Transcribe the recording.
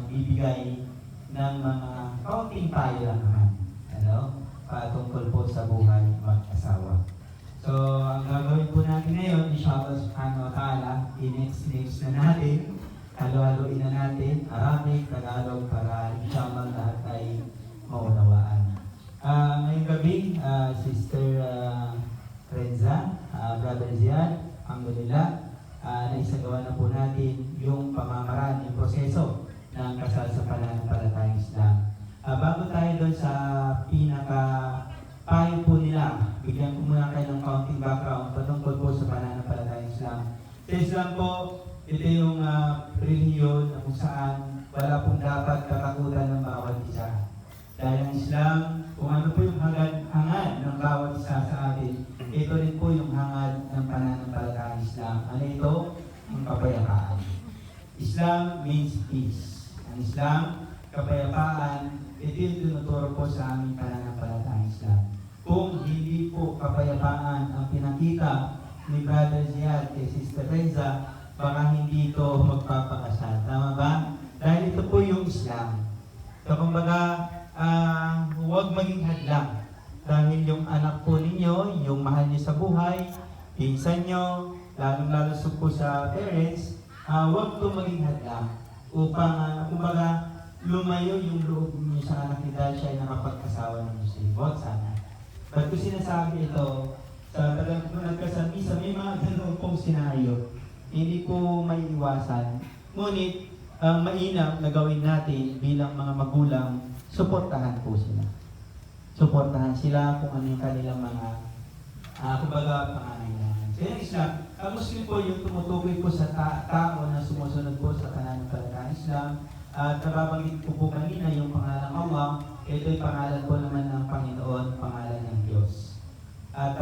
magbibigay ng mga kaunting payo lang naman, patungkol po sa buhay mag-asawa. So, ang gagawin po natin ngayon, inshallah subhanahu wa ta'ala, i-next na natin, halo-haloin na natin, Arabic, Tagalog, para inshallah lahat ay maunawaan. Ngayong gabi, Sister Renza, Brother Ziad, alhamdulillah, naisagawa na po natin yung pamamaraan, yung proseso ng kasal sa pananampalatayang Islam. Bago tayo doon sa payo po nila, bigyan ko muna kayo ng kaunting background patungkol po sa pananampalatayang Islam. Sa Islam po, ito yung relihiyon na kung saan wala pong dapat katakutan ng bawat isa. Dahil ang Islam, kung ano po yung hangad ng bawat isa sa atin, ito rin po yung hangad ng pananampalatayang Islam. Ano ito? Ang kapayapaan. Islam means peace. Ang Islam, kapayapaan, ito yung tinuturo po sa aming pananampalatayang Islam. Kung hindi po kapayapaan ang pinakita ni Brother Ziad kay Sister Reza, baka hindi ito magpapakasal. Tama ba? Dahil ito po yung Islam. So, kumbaga, huwag maging hadlang. Dahil yung anak po ninyo, yung mahal niyo sa buhay, pinsan nyo, lalong-lalo po sa parents, huwag ito maging hadlang. Upang, kumbaga, lumayo yung loob niyo sa anak niyo dahil siya ay nakapag-asawa ng Muslim. Huwag sana. Ba't ko sinasabi ito? Sa talagang nagkasamisa, may mga ganun pong senaryo. Hindi po may iwasan. Ngunit, mainam na gawin natin bilang mga magulang, suportahan po sila. Suportahan sila kung ano yung kanilang mga, kumbaga, pangangailangan. So yung Islam, ang Muslim po yung tumutukoy po sa tao na sumusunod po sa pananampalatayang Islam. At nababanggit po kanina yung pangalan ng Allah, ito'y pangalan po naman ng Panginoon, pangalan ng Diyos. At